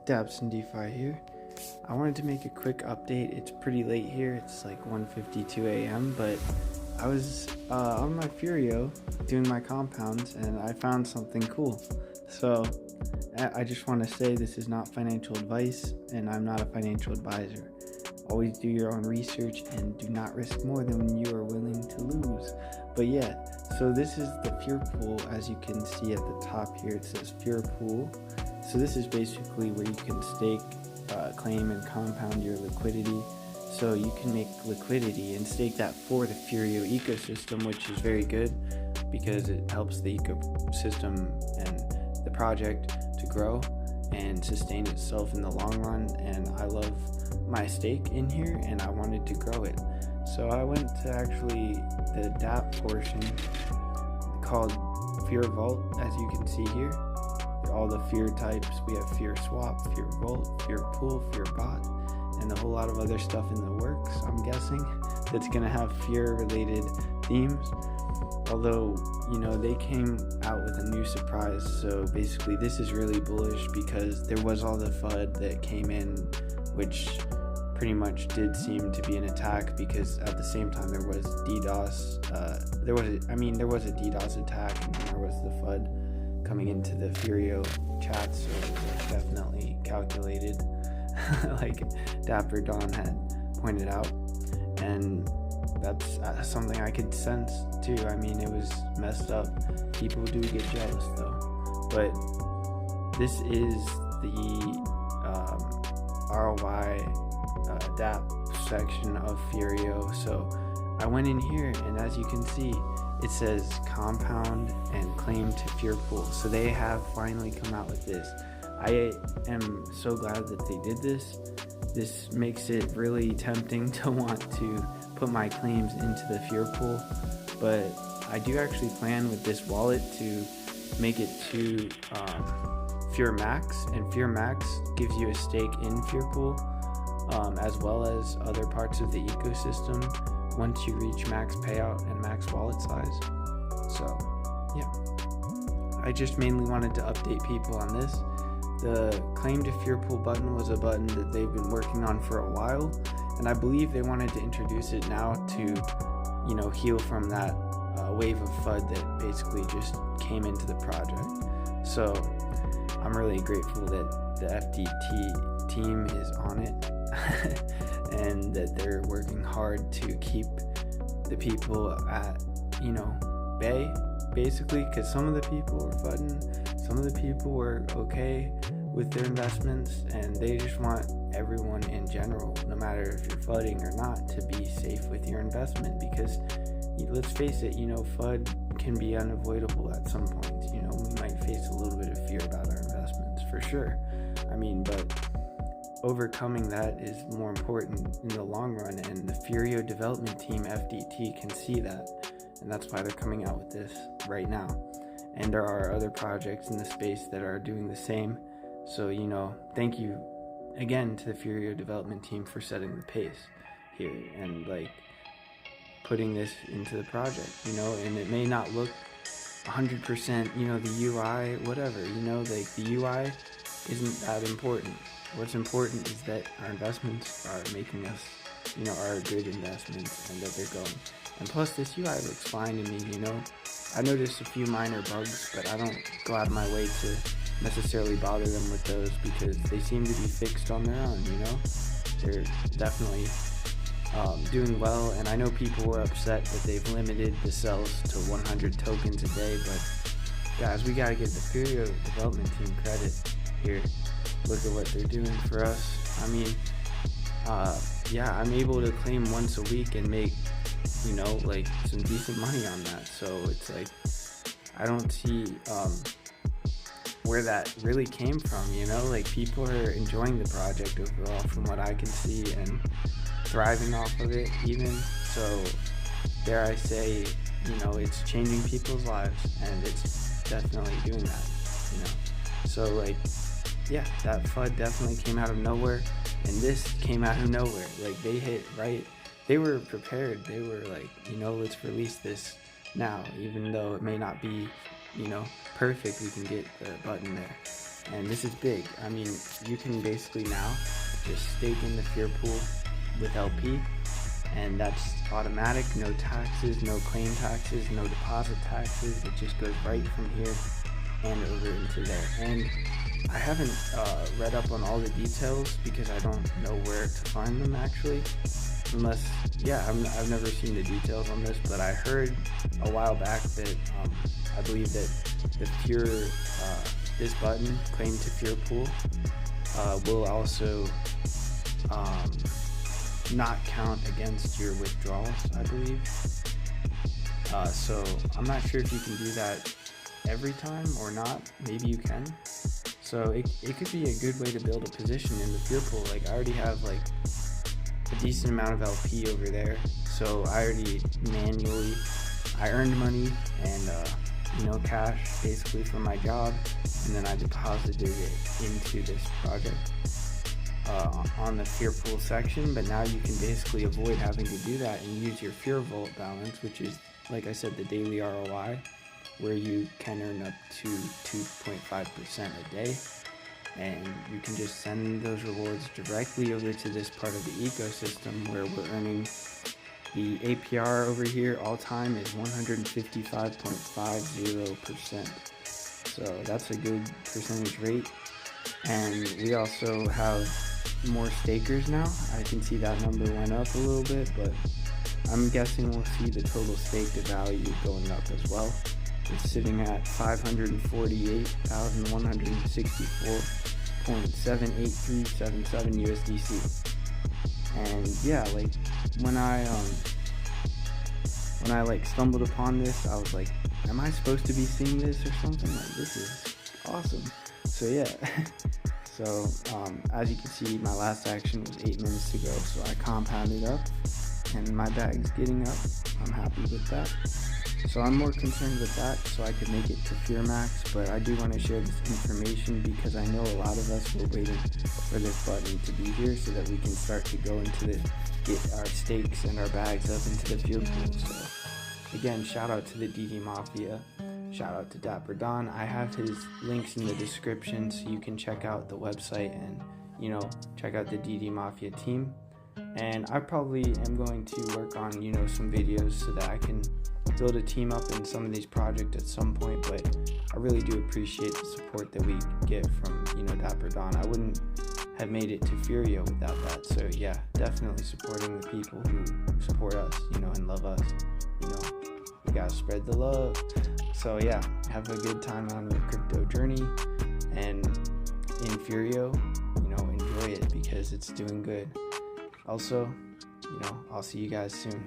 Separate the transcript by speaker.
Speaker 1: DAPPs and DeFi here. I wanted to make a quick update. It's pretty late here. It's like 1:52 a.m. But I was on my Furio doing my compounds and I found something cool. So I just want to say this is not financial advice and I'm not a financial advisor. Always do your own research and do not risk more than you are willing to lose. But yeah, so this is the Furio pool. As you can see at the top here, it says Furio pool. So this is basically where you can stake, claim, and compound your liquidity. So you can make liquidity and stake that for the Furio ecosystem, which is very good because it helps the ecosystem and the project to grow and sustain itself in the long run. And I love my stake in here and I wanted to grow it. So I went to actually the DAPP portion called Furio Vault, as you can see here. All the Furio types. We have Furio Swap, Furio Vault, Furio Pool, Furio Bot, and a whole lot of other stuff in the works, I'm guessing, that's going to have Furio related themes. Although, they came out with a new surprise. So basically this is really bullish because there was all the FUD that came in, which pretty much did seem to be an attack, because at the same time there was DDoS. There was a DDoS attack, and then there was the FUD coming into the Furio chat, so it was definitely calculated, like Dapper Don had pointed out, and that's something I could sense too. It was messed up. People do get jealous though. But this is the ROI DAPP section of Furio. So I went in here, and as you can see, it says compound and claim to Furio pool. So they have finally come out with this. I am so glad that they did this. This makes it really tempting to want to put my claims into the Furio pool. But I do actually plan with this wallet to make it to Furio Max, and Furio Max gives you a stake in Furio pool, as well as other parts of the ecosystem once you reach max payout and max wallet size. So yeah, I just mainly wanted to update people on this. The claim to Furio pool button was a button that they've been working on for a while, and I believe they wanted to introduce it now to heal from that wave of FUD that basically just came into the project. So I'm really grateful that the FDT team is on it and that they're working hard to keep the people at bay, basically, because some of the people were fudding, some of the people were okay with their investments, and they just want everyone in general, no matter if you're fudding or not, to be safe with your investment. Because let's face it, FUD can be unavoidable at some point. We might face a little bit of fear about our investments for sure. But overcoming that is more important in the long run, and the Furio development team, FDT, can see that, and that's why they're coming out with this right now. And there are other projects in the space that are doing the same. So thank you again to the Furio development team for setting the pace here and putting this into the project, and it may not look 100%, the UI, whatever, the UI isn't that important. What's important is that our investments are making us, are good investments, and that they're going. And plus, this UI looks fine to me, I noticed a few minor bugs, but I don't go out of my way to necessarily bother them with those because they seem to be fixed on their own, They're definitely doing well, and I know people were upset that they've limited the sells to 100 tokens a day, but guys, we gotta give the Furio development team credit here. Look at what they're doing for us. I'm able to claim once a week and make some decent money on that. So it's I don't see where that really came from. People are enjoying the project overall from what I can see and thriving off of it even. So dare I say, it's changing people's lives, and it's definitely doing that, So yeah, that FUD definitely came out of nowhere, and this came out of nowhere. They hit right. They were prepared. They were let's release this now, even though it may not be, perfect. We can get the button there. And this is big. I mean, you can basically now just stake in the Fear pool with LP, and that's automatic, no taxes, no claim taxes, no deposit taxes. It just goes right from here and over into there. And I haven't read up on all the details because I don't know where to find them actually, unless, I've never seen the details on this, but I heard a while back that I believe that the Pure, this button, claim to Pure pool, will also not count against your withdrawals, I believe. So I'm not sure if you can do that every time or not. Maybe you can. So it could be a good way to build a position in the Fear pool. Like, I already have like a decent amount of LP over there, so I already I earned money and cash basically from my job, and then I deposited it into this project on the Fear pool section. But now you can basically avoid having to do that and use your Fear Vault balance, which is, like I said, the daily ROI, where you can earn up to 2.5% a day, and you can just send those rewards directly over to this part of the ecosystem where we're earning. The APR over here all time is 155.50%. So that's a good percentage rate. And we also have more stakers now. I can see that number went up a little bit, but I'm guessing we'll see the total staked value going up as well. It's sitting at 548,164.78377 USDC. And yeah, like when I stumbled upon this, I was like, am I supposed to be seeing this or something? Like, this is awesome. So yeah. So as you can see, my last action was 8 minutes to go, so I compounded up and my bag's getting up. I'm happy with that. So I'm more concerned with that so I could make it to Fear Max, but I do want to share this information because I know a lot of us were waiting for this button to be here so that we can start to go into get our stakes and our bags up into the Fear pool. So again, shout out to the DD Mafia, shout out to Dapper Don. I have his links in the description so you can check out the website and check out the DD Mafia team. And I probably am going to work on some videos so that I can build a team up in some of these projects at some point, but I really do appreciate the support that we get from Dapper Don. I wouldn't have made it to Furio without that. So yeah, definitely supporting the people who support us, and love us. We gotta spread the love. So yeah, have a good time on your crypto journey, and in Furio, enjoy it because it's doing good. Also, I'll see you guys soon.